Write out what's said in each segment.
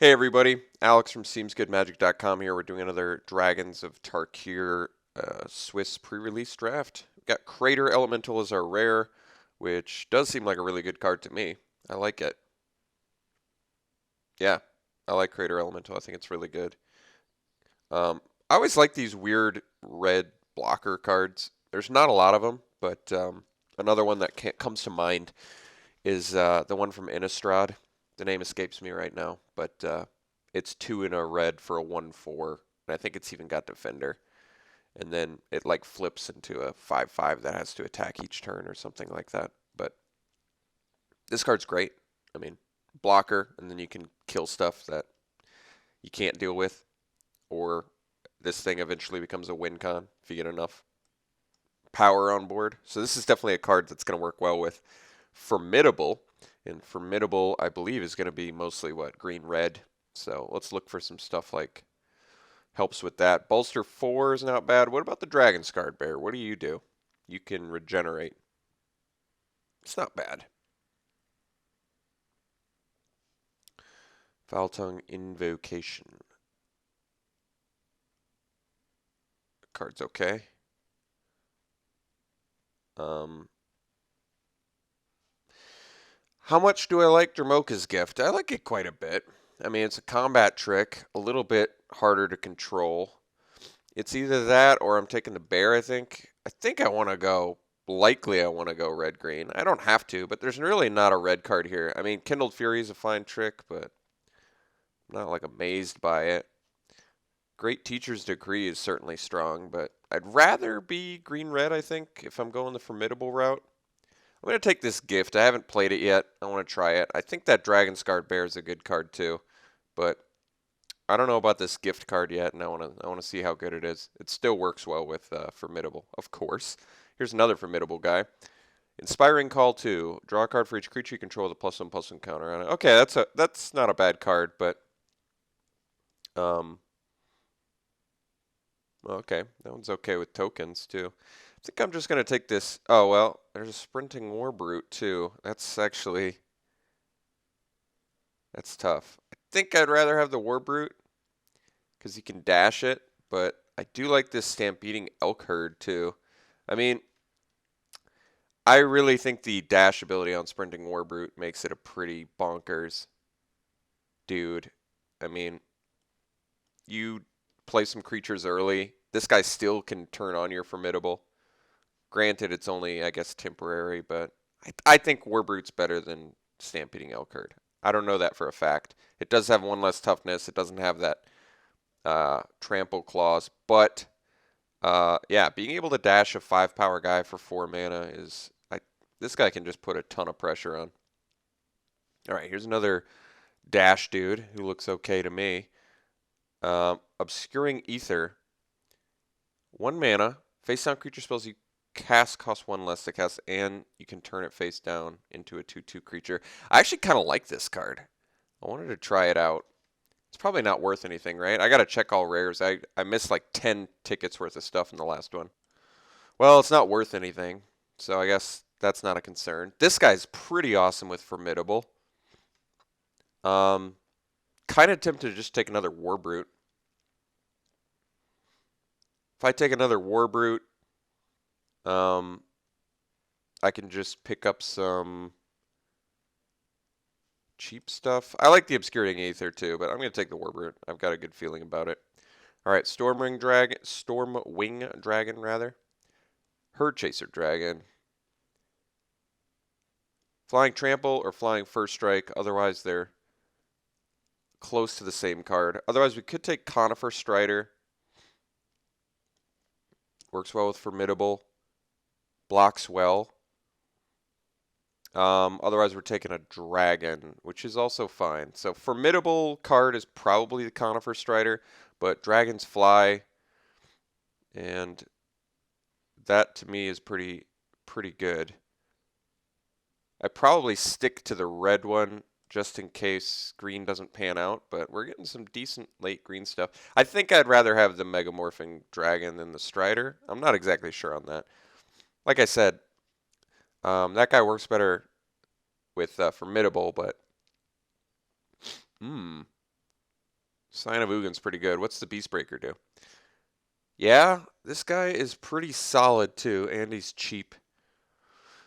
Hey everybody, Alex from SeemsGoodMagic.com here. We're doing another Dragons of Tarkir Swiss pre-release draft. We've got Crater Elemental as our rare, which does seem like a really good card to me. I like it. Yeah, I like Crater Elemental. I think it's really good. I always like these weird red blocker cards. There's not a lot of them, but another one that comes to mind is the one from Innistrad. The name escapes me right now, but it's 2 in a red for a 1/4, and I think it's even got Defender. And then it like flips into a 5/5 that has to attack each turn or something like that. But this card's great. I mean, blocker, and then you can kill stuff that you can't deal with, or this thing eventually becomes a win con if you get enough power on board. So this is definitely a card that's going to work well with Formidable. And Formidable, I believe, is going to be mostly what? Green red. So let's look for some stuff like helps with that. Bolster 4 is not bad. What about the Dragon Scarred Bear? What do? You can regenerate. It's not bad. Foul Tongue Invocation. Card's okay. How much do I like Dramoka's Gift? I like it quite a bit. I mean, it's a combat trick, a little bit harder to control. It's either that or I'm taking the bear, I think. I want to go, likely I want to go red-green. I don't have to, but there's really not a red card here. I mean, Kindled Fury is a fine trick, but I'm not like amazed by it. Great Teacher's Decree is certainly strong, but I'd rather be green-red, I think, if I'm going the Formidable route. I'm going to take this gift. I haven't played it yet. I want to try it. I think that Dragon Scarred Bear is a good card too, but I don't know about this gift card yet, and I want to see how good it is. It still works well with Formidable, of course. Here's another Formidable guy. Inspiring Call 2. Draw a card for each creature you control with a +1/+1 counter on it. Okay, that's not a bad card, but um, okay, that one's okay with tokens too. I think I'm just going to take this. Oh, well, there's a Sprinting Warbrute too. That's tough. I think I'd rather have the Warbrute because you can dash it, but I do like this Stampeding Elk Herd too. I mean, I really think the dash ability on Sprinting Warbrute makes it a pretty bonkers dude. I mean, you play some creatures early. This guy still can turn on your Formidable. Granted, it's only, I guess, temporary, but I think Warbrute's better than Stampeding Elk Herd. I don't know that for a fact. It does have one less toughness. It doesn't have that trample clause, but yeah, being able to dash a 5 power guy for 4 mana is this guy can just put a ton of pressure on. All right, here's another dash dude who looks okay to me. Obscuring Ether. 1 mana. Face down creature spells you cast cost 1 less to cast, and you can turn it face down into a 2/2 creature. I actually kind of like this card. I wanted to try it out. It's probably not worth anything, right? I got to check all rares. I missed like 10 tickets worth of stuff in the last one. Well, it's not worth anything, so I guess that's not a concern. This guy's pretty awesome with Formidable. Um, kind of tempted to just take another Warbrute. If I take another Warbrute, um, I can just pick up some cheap stuff. I like the Obscuring Aether too, but I'm going to take the Warbrute. I've got a good feeling about it. All right, Stormwing Dragon rather. Herd Chaser Dragon. Flying Trample or Flying First Strike. Otherwise, they're close to the same card. Otherwise, we could take Conifer Strider. Works well with Formidable. Blocks well. Otherwise, we're taking a Dragon, which is also fine. So Formidable card is probably the Conifer Strider, but Dragons fly, and that to me is pretty good. I probably stick to the red one just in case green doesn't pan out, but we're getting some decent late green stuff. I think I'd rather have the Megamorphing Dragon than the Strider. I'm not exactly sure on that. Like I said, that guy works better with Formidable, but Sign of Ugin's pretty good. What's the Beastbreaker do? Yeah, this guy is pretty solid too, and he's cheap.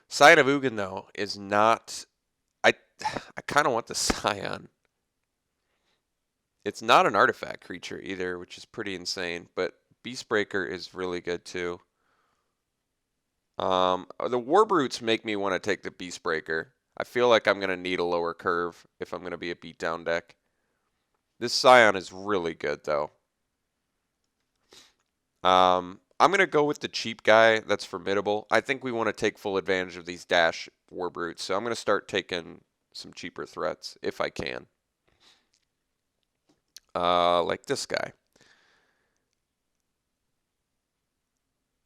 Sign of Ugin though is not. I I kind of want the Scion. It's not an artifact creature either, which is pretty insane. But Beastbreaker is really good too. The Warbrutes make me want to take the Beastbreaker. I feel like I'm gonna need a lower curve if I'm gonna be a beatdown deck. This Scion is really good though. I'm going to go with the cheap guy that's formidable. I think we want to take full advantage of these dash Warbrutes, so I'm going to start taking some cheaper threats if I can. Like this guy.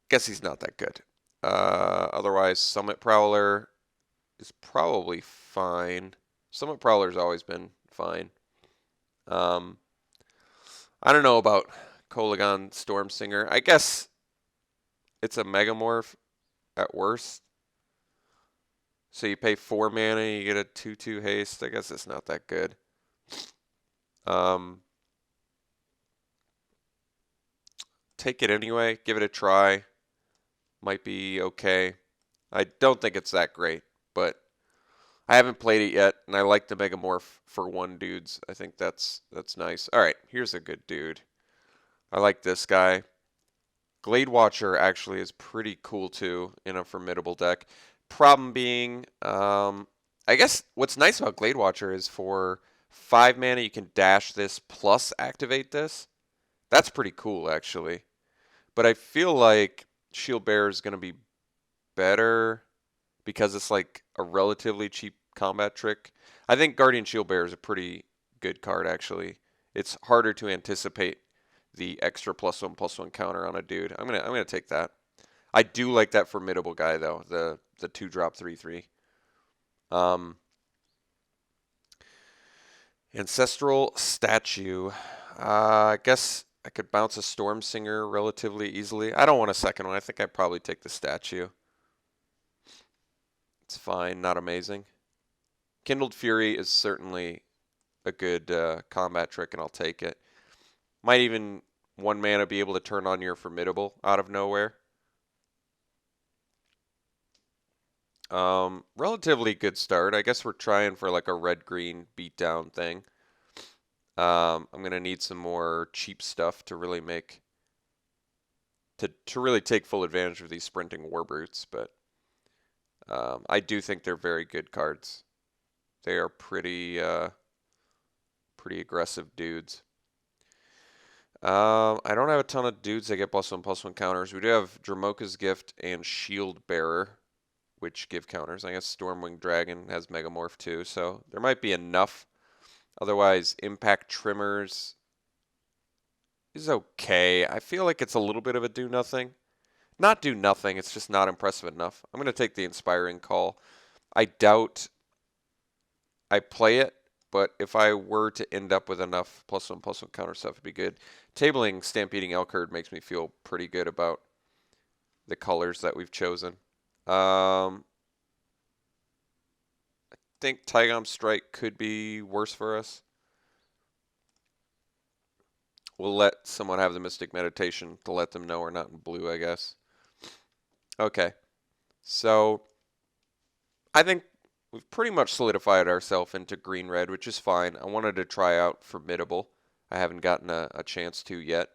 Guess he's not that good. Otherwise, Summit Prowler is probably fine. Summit Prowler's always been fine. I don't know about Kolagon Stormsinger. I guess it's a Megamorph at worst. So you pay 4 mana, you get a 2/2 haste. I guess it's not that good. Take it anyway. Give it a try. Might be okay. I don't think it's that great, but I haven't played it yet, and I like the Megamorph for 1 dudes. I think that's nice. All right, here's a good dude. I like this guy. Glade Watcher actually is pretty cool too in a formidable deck. Problem being, I guess what's nice about Glade Watcher is for 5 mana you can dash this plus activate this. That's pretty cool actually. But I feel like Shield Bearer is going to be better because it's like a relatively cheap combat trick. I think Guardian Shield Bearer is a pretty good card actually. It's harder to anticipate the extra +1/+1 counter on a dude. I'm gonna take that. I do like that formidable guy though, the 2-drop 3/3. Ancestral Statue. I guess I could bounce a Stormsinger relatively easily. I don't want a second one. I think I'd probably take the statue. It's fine, not amazing. Kindled Fury is certainly a good combat trick, and I'll take it. Might even 1 mana be able to turn on your formidable out of nowhere. Relatively good start. I guess we're trying for like a red-green beatdown thing. I'm gonna need some more cheap stuff to really make to really take full advantage of these sprinting Warbrutes, but I do think they're very good cards. They are pretty aggressive dudes. I don't have a ton of dudes that get +1/+1 counters. We do have Dramoka's Gift and Shield Bearer, which give counters. I guess Stormwing Dragon has Megamorph too, so there might be enough. Otherwise, Impact Trimmers is okay. I feel like it's a little bit of a do-nothing. Not do-nothing, it's just not impressive enough. I'm going to take the Inspiring Call. I doubt I play it, but if I were to end up with enough +1/+1 counter stuff, it'd be good. Tabling Stampeding Elkherd makes me feel pretty good about the colors that we've chosen. I think Tygom Strike could be worse for us. We'll let someone have the Mystic Meditation to let them know we're not in blue, I guess. Okay. So I think we've pretty much solidified ourselves into green-red, which is fine. I wanted to try out Formidable. I haven't gotten a chance to yet.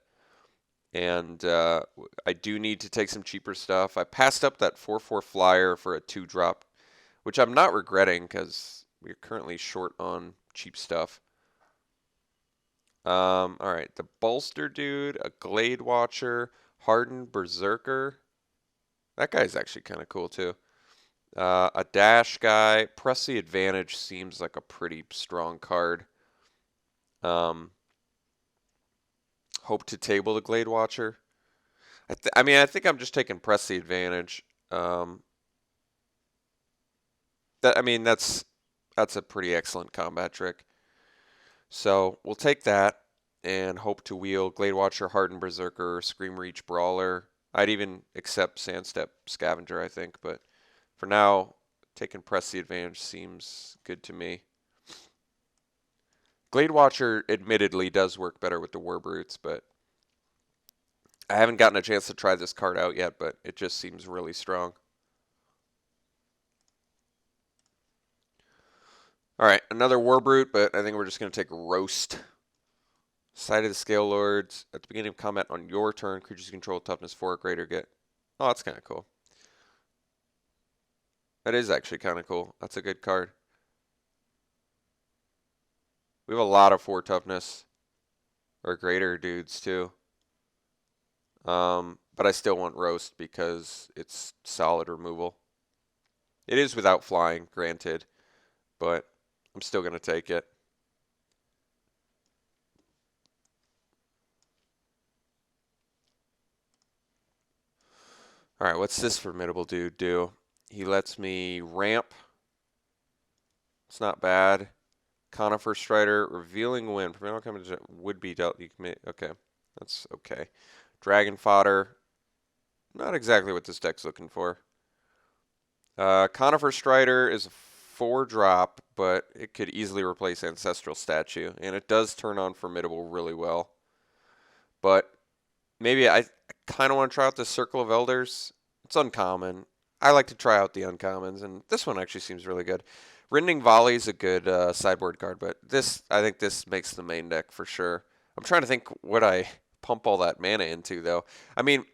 And I do need to take some cheaper stuff. I passed up that 4/4 flyer for a 2-drop, which I'm not regretting because we're currently short on cheap stuff. All right, the Bolster Dude, a Glade Watcher, Hardened Berserker. That guy's actually kind of cool too. A Dash guy. Press the Advantage seems like a pretty strong card. Hope to table the Glade Watcher. I mean, I think I'm just taking Press the Advantage. That's a pretty excellent combat trick. So we'll take that and hope to wheel Glade Watcher, Hardened Berserker, Scream Reach Brawler. I'd even accept Sandstep Scavenger, I think, but for now, taking Press the Advantage seems good to me. Glade Watcher admittedly does work better with the Warbrutes, but I haven't gotten a chance to try this card out yet, but it just seems really strong. All right, another Warbrute, but I think we're just going to take Roast. Sight of the Scale Lords. At the beginning of combat on your turn, creatures you control toughness 4 or greater get... Oh, that's kind of cool. That is actually kind of cool. That's a good card. We have a lot of 4 toughness or greater dudes, too. But I still want Roast because it's solid removal. It is without flying, granted, but I'm still going to take it. All right, what's this formidable dude do? He lets me ramp. It's not bad. Conifer Strider, Revealing Wind. Prevent all coming would be dealt. Okay, that's okay. Dragon Fodder. Not exactly what this deck's looking for. Conifer Strider is a 4-drop, but it could easily replace Ancestral Statue, and it does turn on Formidable really well. But maybe I kind of want to try out the Circle of Elders. It's uncommon. I like to try out the uncommons, and this one actually seems really good. Rending Volley is a good sideboard card, but I think this makes the main deck for sure. I'm trying to think what I pump all that mana into, though. I mean,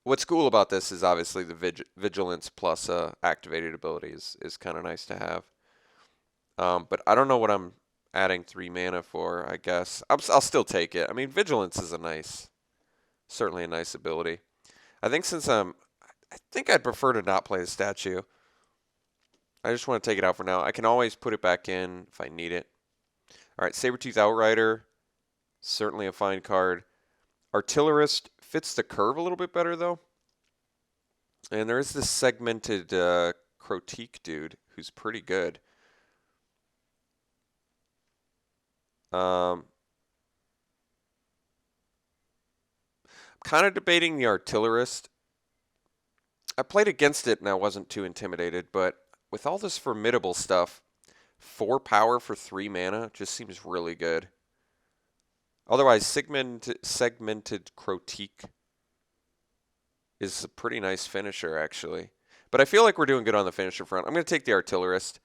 what's cool about this is obviously the Vigilance plus activated abilities is kind of nice to have. But I don't know what I'm adding 3 mana for, I guess. I'll still take it. I mean, Vigilance is certainly a nice ability. I think I think I'd prefer to not play the statue. I just want to take it out for now. I can always put it back in if I need it. All right, Sabertooth Outrider, certainly a fine card. Artillerist fits the curve a little bit better, though. And there is this segmented Crotique dude who's pretty good. I'm kind of debating the Artillerist. I played against it and I wasn't too intimidated, but with all this formidable stuff, 4 power for 3 mana just seems really good. Otherwise, segmented Crotique is a pretty nice finisher, actually. But I feel like we're doing good on the finisher front. I'm going to take the Artillerist.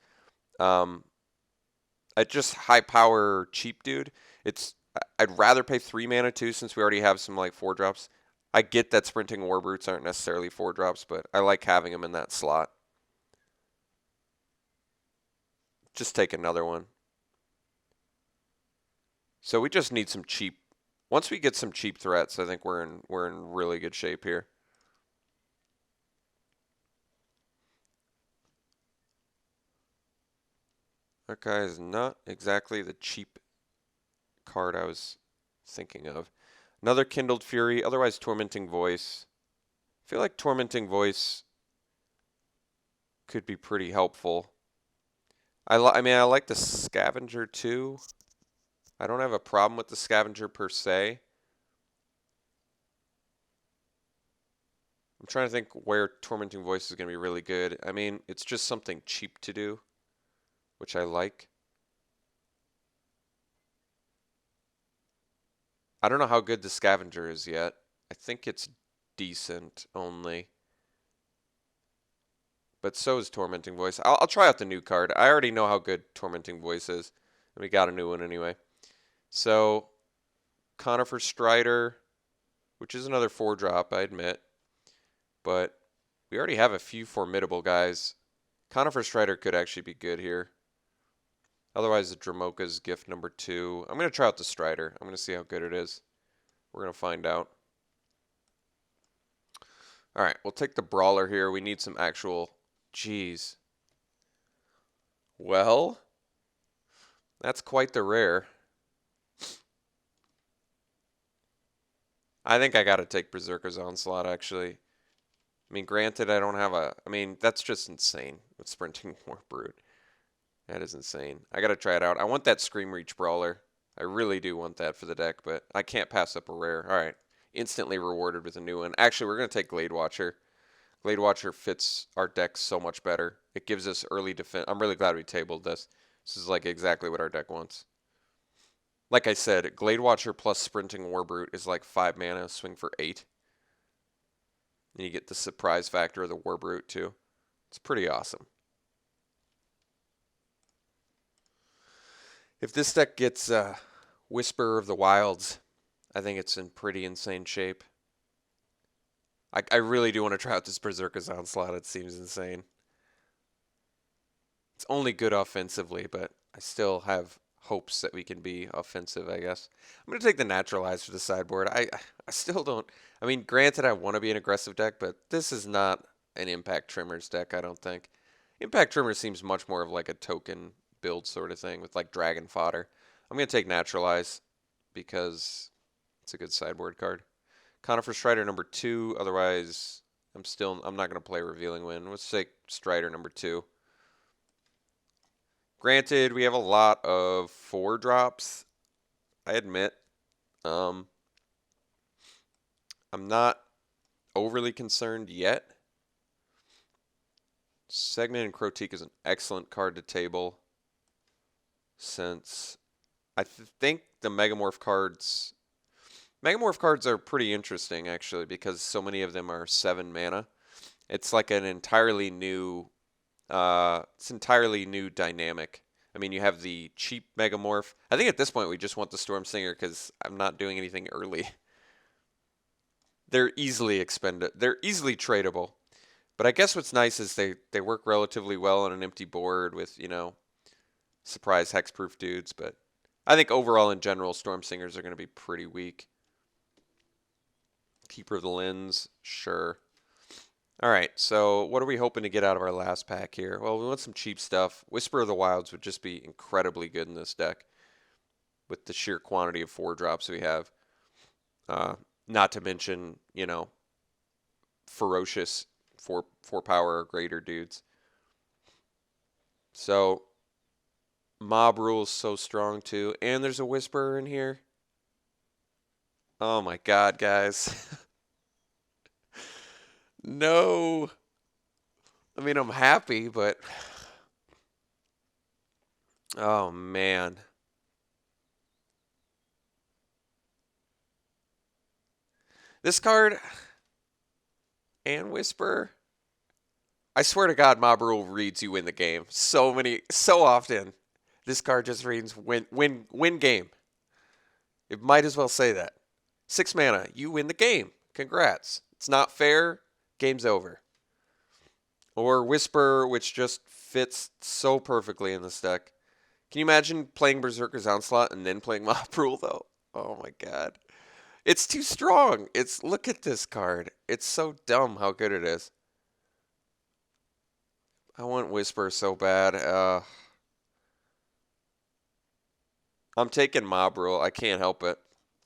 At just high power cheap dude, I'd rather pay 3 mana too, since we already have some like 4-drops. I get that Sprinting Warbrutes aren't necessarily 4-drops, but I like having them in that slot. Just take another one. So we just need some cheap. Once we get some cheap threats, I think we're in really good shape here. That guy is not exactly the cheap card I was thinking of. Another Kindled Fury, otherwise Tormenting Voice. I feel like Tormenting Voice could be pretty helpful. I mean, I like the Scavenger too. I don't have a problem with the Scavenger per se. I'm trying to think where Tormenting Voice is going to be really good. I mean, it's just something cheap to do, which I like. I don't know how good the Scavenger is yet. I think it's decent only. But so is Tormenting Voice. I'll try out the new card. I already know how good Tormenting Voice is. And we got a new one anyway. So, Conifer Strider, which is another 4-drop, I admit. But we already have a few formidable guys. Conifer Strider could actually be good here. Otherwise, the Dramoka's gift number 2. I'm going to try out the Strider. I'm going to see how good it is. We're going to find out. All right, we'll take the Brawler here. We need some actual... Jeez. Well, that's quite the rare. I think I got to take Berserker's Onslaught, actually. I mean, granted, I don't have a... I mean, that's just insane with Sprinting Warbrute. That is insane. I got to try it out. I want that Scream Reach Brawler. I really do want that for the deck, but I can't pass up a rare. All right. Instantly rewarded with a new one. Actually, we're going to take Glade Watcher. Glade Watcher fits our deck so much better. It gives us early defense. I'm really glad we tabled this. This is like exactly what our deck wants. Like I said, Glade Watcher plus Sprinting Warbrute is like 5 mana, swing for 8. And you get the surprise factor of the Warbrute too. It's pretty awesome. If this deck gets Whisper of the Wilds, I think it's in pretty insane shape. I really do want to try out this Berserker's Onslaught. It seems insane. It's only good offensively, but I still have hopes that we can be offensive, I guess. I'm going to take the Naturalize for the sideboard. I still don't... I mean, granted, I want to be an aggressive deck, but this is not an Impact Trimmers deck, I don't think. Impact Trimmers seems much more of like a token build sort of thing with like Dragon Fodder. I'm going to take Naturalize because it's a good sideboard card. Conifer Strider number 2. Otherwise, I'm not going to play Revealing Wind. Let's take Strider number 2. Granted, we have a lot of 4-drops, I admit. I'm not overly concerned yet. Segment and Crotique is an excellent card to table since I think the Megamorph cards are pretty interesting actually because so many of them are 7 mana. It's like an entirely new dynamic. I mean, you have the cheap Megamorph. I think at this point we just want the Storm Singer because I'm not doing anything early. They're easily expended. They're easily tradable. But I guess what's nice is they work relatively well on an empty board with, surprise hexproof dudes. But I think overall in general, Storm Singers are going to be pretty weak. Keeper of the Lens, sure. All right, so what are we hoping to get out of our last pack here? Well, we want some cheap stuff. Whisper of the Wilds would just be incredibly good in this deck with the sheer quantity of 4-drops we have. Not to mention, ferocious 4 power or greater dudes. So, Mob Rule is so strong too. And there's a Whisperer in here. Oh my god, guys. No. I mean, I'm happy, but... Oh, man. This card... And Whisper... I swear to God, Mob Rule reads you win the game. So often. This card just reads win game. It might as well say that. 6 mana, you win the game. Congrats. It's not fair. Game's over. Or Whisper, which just fits so perfectly in this deck. Can you imagine playing Berserker's Onslaught and then playing Mob Rule, though? Oh my god. It's too strong. Look at this card. It's so dumb how good it is. I want Whisper so bad. I'm taking Mob Rule. I can't help it.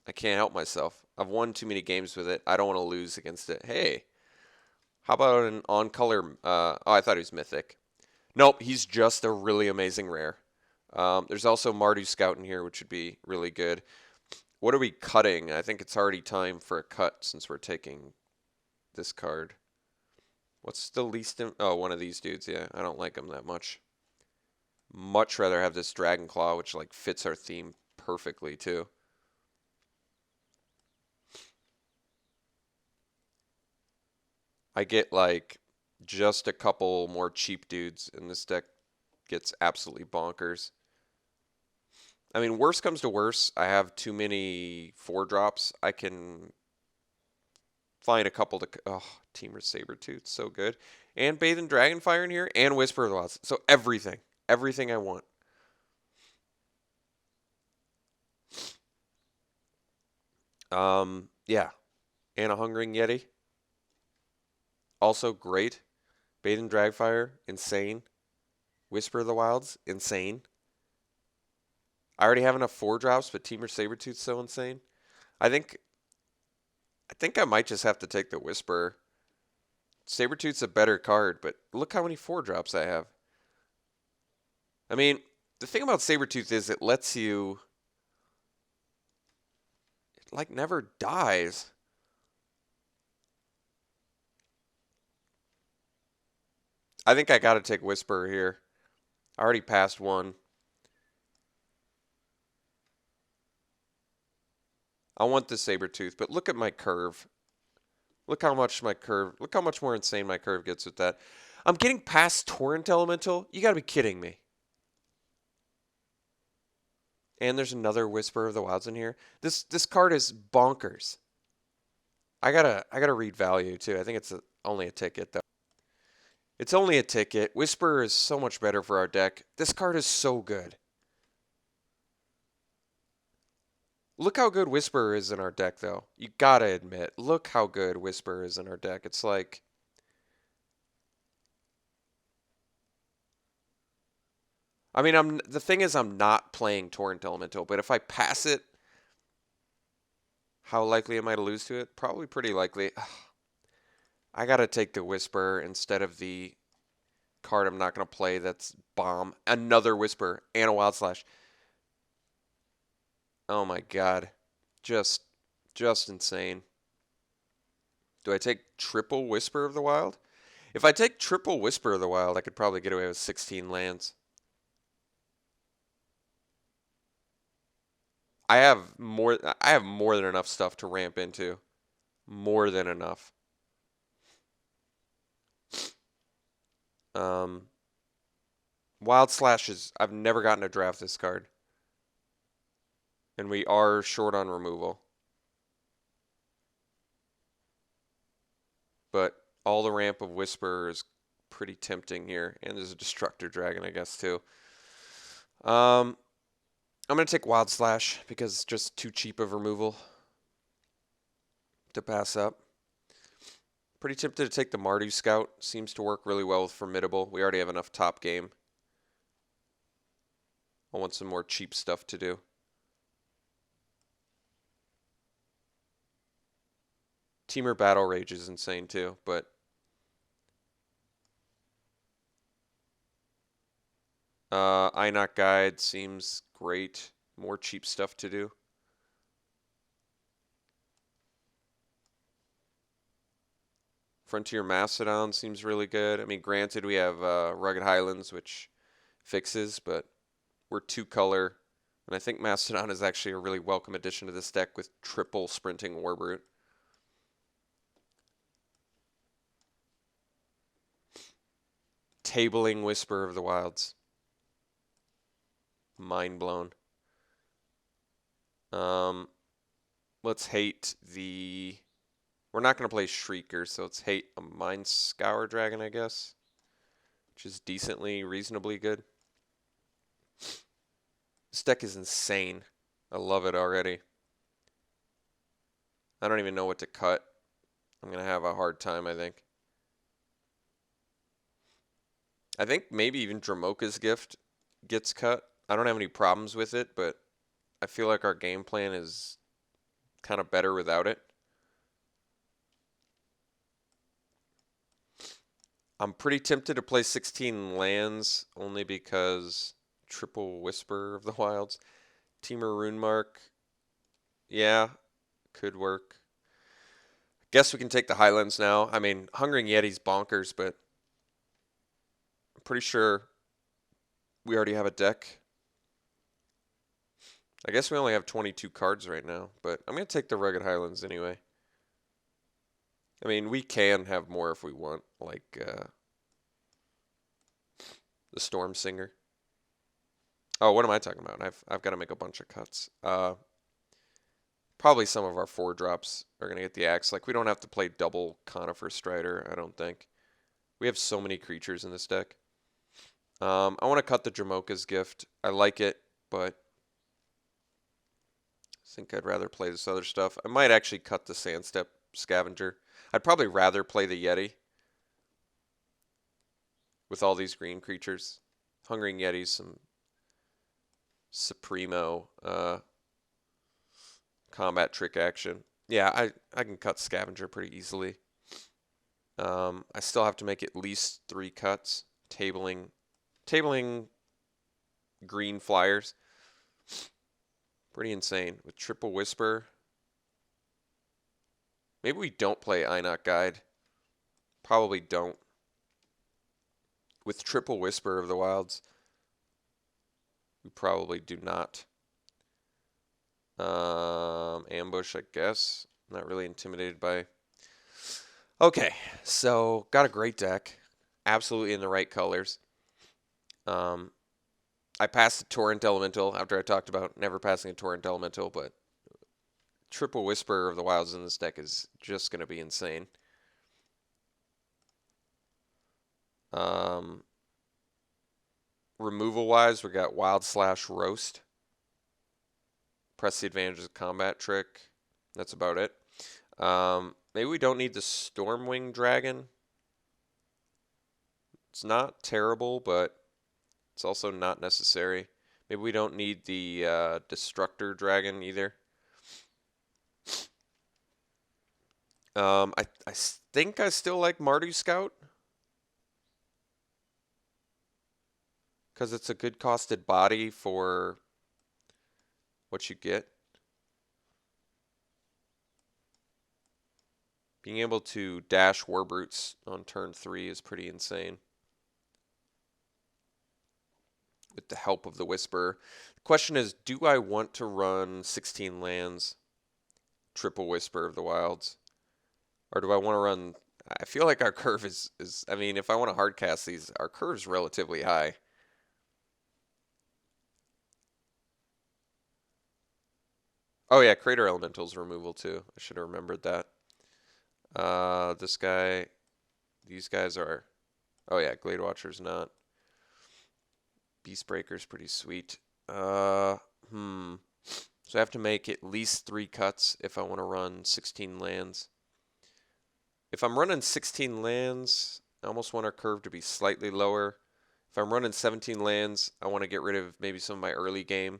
I can't help myself. I've won too many games with it. I don't want to lose against it. Hey. How about an on-color? I thought he was mythic. Nope, he's just a really amazing rare. There's also Mardu Scout in here, which would be really good. What are we cutting? I think it's already time for a cut since we're taking this card. What's the least? Oh, one of these dudes. Yeah, I don't like him that much. Much rather have this Dragon Claw, which like fits our theme perfectly too. I get like just a couple more cheap dudes, and this deck gets absolutely bonkers. I mean, worst comes to worst, I have too many 4-drops. I can find a couple to... Oh, Teamer Sabertooth, so good. And Bathe in Dragonfire in here, and Whisper of the Wilds. So everything. Everything I want. Yeah. And a Hungering Yeti. Also great. Bathe in Dragfire, insane. Whisper of the Wilds, insane. I already have enough 4-drops, but Teamer Sabertooth's so insane. I think I might just have to take the Whisper. Sabertooth's a better card, but look how many 4-drops I have. I mean, the thing about Sabertooth is it lets you... It, like, never dies. I think I gotta take Whisper here. I already passed one. I want the Sabertooth, but look at my curve. Look how much more insane my curve gets with that. I'm getting past Torrent Elemental? You gotta be kidding me. And there's another Whisper of the Wilds in here. This card is bonkers. I gotta read value too. I think it's only a ticket though. It's only a ticket. Whisper is so much better for our deck. This card is so good. Look how good Whisper is in our deck though. You gotta admit. Look how good Whisper is in our deck. It's like, I mean, the thing is I'm not playing Torrent Elemental, but if I pass it, how likely am I to lose to it? Probably pretty likely. I gotta take the Whisper instead of the card I'm not gonna play that's bomb. Another Whisper and a Wild Slash. Oh my god. Just insane. Do I take triple Whisper of the Wild? If I take triple Whisper of the Wild, I could probably get away with 16 lands. I have more than enough stuff to ramp into. More than enough. Wild Slash is, I've never gotten to draft this card. And we are short on removal. But all the ramp of Whisper is pretty tempting here. And there's a Destructor Dragon, I guess, too. I'm going to take Wild Slash because it's just too cheap of removal to pass up. Pretty tempted to take the Mardu Scout. Seems to work really well with Formidable. We already have enough top game. I want some more cheap stuff to do. Teamer Battle Rage is insane too, but Inoc Guide seems great. More cheap stuff to do. Frontier Mastodon seems really good. I mean, granted, we have Rugged Highlands, which fixes, but we're 2-color. And I think Mastodon is actually a really welcome addition to this deck with triple Sprinting Warbrute. Tabling Whisper of the Wilds. Mind blown. Let's hate the... We're not going to play Shrieker, so let's hate a Mind Scour Dragon, I guess. Which is decently, reasonably good. This deck is insane. I love it already. I don't even know what to cut. I'm going to have a hard time, I think. I think maybe even Dramoka's Gift gets cut. I don't have any problems with it, but I feel like our game plan is kind of better without it. I'm pretty tempted to play 16 lands only because triple Whisper of the Wilds. Teamer Runemark. Yeah, could work. Guess we can take the Highlands now. I mean, Hungering Yeti's bonkers, but I'm pretty sure we already have a deck. I guess we only have 22 cards right now, but I'm going to take the Rugged Highlands anyway. I mean, we can have more if we want, like the Storm Singer. Oh, what am I talking about? I've got to make a bunch of cuts. Probably some of our 4-drops are going to get the axe. Like, we don't have to play double Conifer Strider, I don't think. We have so many creatures in this deck. I want to cut the Dramoka's Gift. I like it, but I think I'd rather play this other stuff. I might actually cut the Sandstep Scavenger. I'd probably rather play the Yeti with all these green creatures. Hungering Yetis, some Supremo combat trick action. Yeah, I can cut Scavenger pretty easily. I still have to make at least 3 cuts. Tabling green flyers. Pretty insane. With triple Whisper. Maybe we don't play Inoc Guide. Probably don't. With triple Whisper of the Wilds, we probably do not. ambush, I guess. Not really intimidated by... Okay, so got a great deck. Absolutely in the right colors. I passed a Torrent Elemental after I talked about never passing a Torrent Elemental, but triple Whisper of the Wilds in this deck is just going to be insane. Removal-wise, we got Wild Slash Roast. Press the advantage of combat trick. That's about it. Maybe we don't need the Stormwing Dragon. It's not terrible, but it's also not necessary. Maybe we don't need the Destructor Dragon either. I think I still like Mardu Scout. Because it's a good costed body for what you get. Being able to dash Warbrutes on turn 3 is pretty insane. With the help of the Whisper. The question is, do I want to run 16 lands, triple Whisper of the Wilds? Or do I want to run... I feel like our curve is I mean, if I want to hardcast these, our curve's relatively high. Oh yeah, Crater Elemental's removal too. I should have remembered that. This guy, these guys are, oh yeah, Glade Watcher's not. Beastbreaker's pretty sweet. So I have to make at least 3 cuts if I want to run 16 lands. If I'm running 16 lands, I almost want our curve to be slightly lower. If I'm running 17 lands, I want to get rid of maybe some of my early game.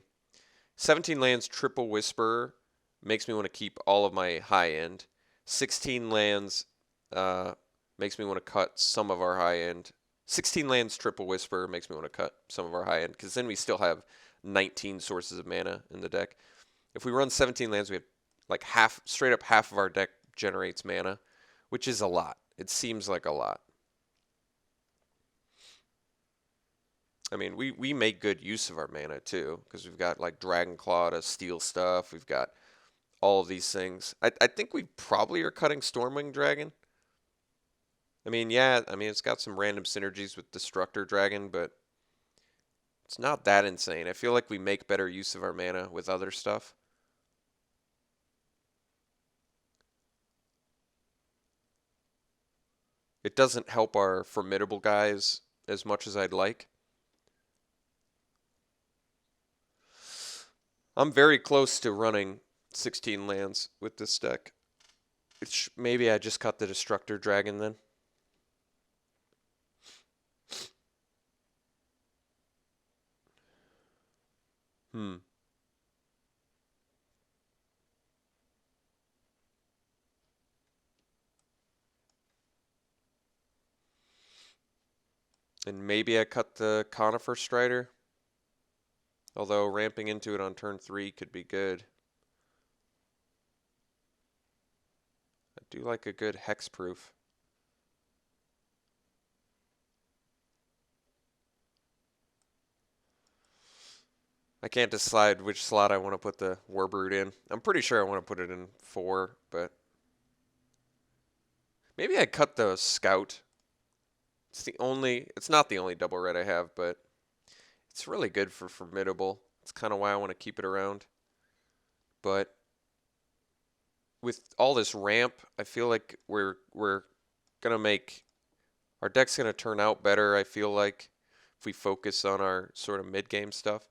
17 lands triple Whisper makes me want to keep all of my high end. 16 lands makes me want to cut some of our high end. 16 lands triple Whisper makes me want to cut some of our high end, because then we still have 19 sources of mana in the deck. If we run 17 lands, we have like straight up half of our deck generates mana, which is a lot. It seems like a lot. I mean, we make good use of our mana too, because we've got like Dragon Claw to steal stuff. We've got all of these things. I think we probably are cutting Stormwing Dragon. I mean, yeah, I mean, it's got some random synergies with Destructor Dragon, but it's not that insane. I feel like we make better use of our mana with other stuff. It doesn't help our formidable guys as much as I'd like. I'm very close to running 16 lands with this deck. Maybe I just cut the Destructor Dragon then. And maybe I cut the Conifer Strider. Although ramping into it on turn 3 could be good. I do like a good hexproof. I can't decide which slot I want to put the Warbrute in. I'm pretty sure I want to put it in 4, but maybe I cut the Scout. It's not the only double red I have, but it's really good for formidable. It's kind of why I want to keep it around. But with all this ramp, I feel like we're gonna make our deck's gonna turn out better. I feel like if we focus on our sort of mid-game stuff.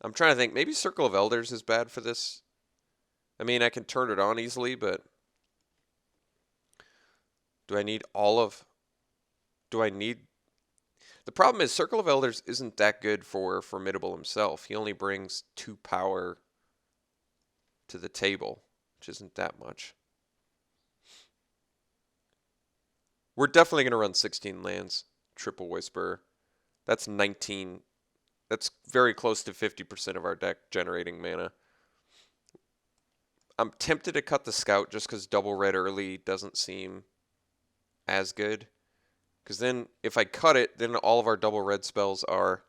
I'm trying to think. Maybe Circle of Elders is bad for this. I mean, I can turn it on easily, but do I need all of? Do I need? The problem is Circle of Elders isn't that good for Formidable himself. He only brings 2 power to the table, which isn't that much. We're definitely going to run 16 lands, triple Whisper. That's 19. That's very close to 50% of our deck generating mana. I'm tempted to cut the Scout just because double red early doesn't seem as good. Because then if I cut it, then all of our double red spells are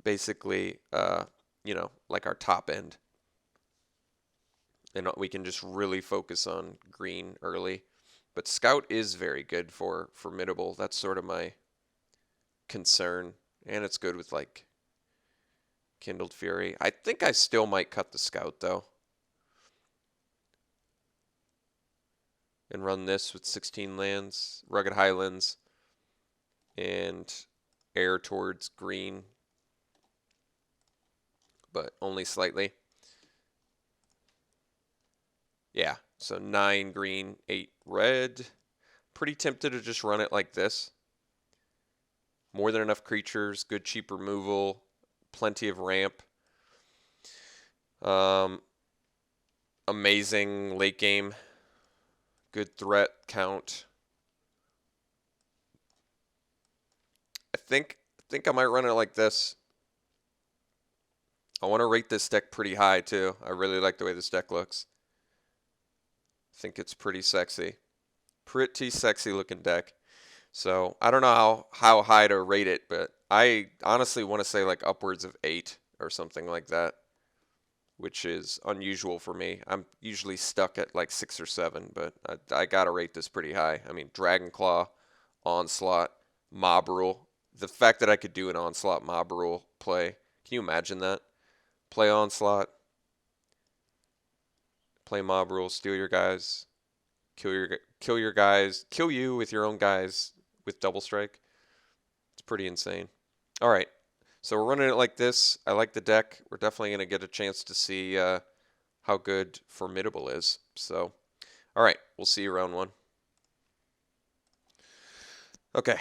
basically, like our top end. and we can just really focus on green early. But Scout is very good for Formidable. That's sort of my concern. And it's good with like Kindled Fury. I think I still might cut the Scout though. And run this with 16 lands, Rugged Highlands, and air towards green, but only slightly. Yeah, so 9 green, 8 red. Pretty tempted to just run it like this. More than enough creatures, good cheap removal, plenty of ramp. Amazing late game. Good threat count. I think I might run it like this. I want to rate this deck pretty high too. I really like the way this deck looks. I think it's pretty sexy. Pretty sexy looking deck. So I don't know how high to rate it, but I honestly want to say like upwards of 8 or something like that, which is unusual for me. I'm usually stuck at like 6 or 7, but I gotta rate this pretty high. I mean, Dragon Claw, Onslaught, Mob Rule. The fact that I could do an Onslaught Mob Rule play, can you imagine that? Play Onslaught, play Mob Rule, steal your guys, kill your guys, kill you with your own guys with Double Strike. It's pretty insane. All right, so we're running it like this. I like the deck. We're definitely going to get a chance to see how good Formidable is. So, all right, we'll see you round 1. Okay,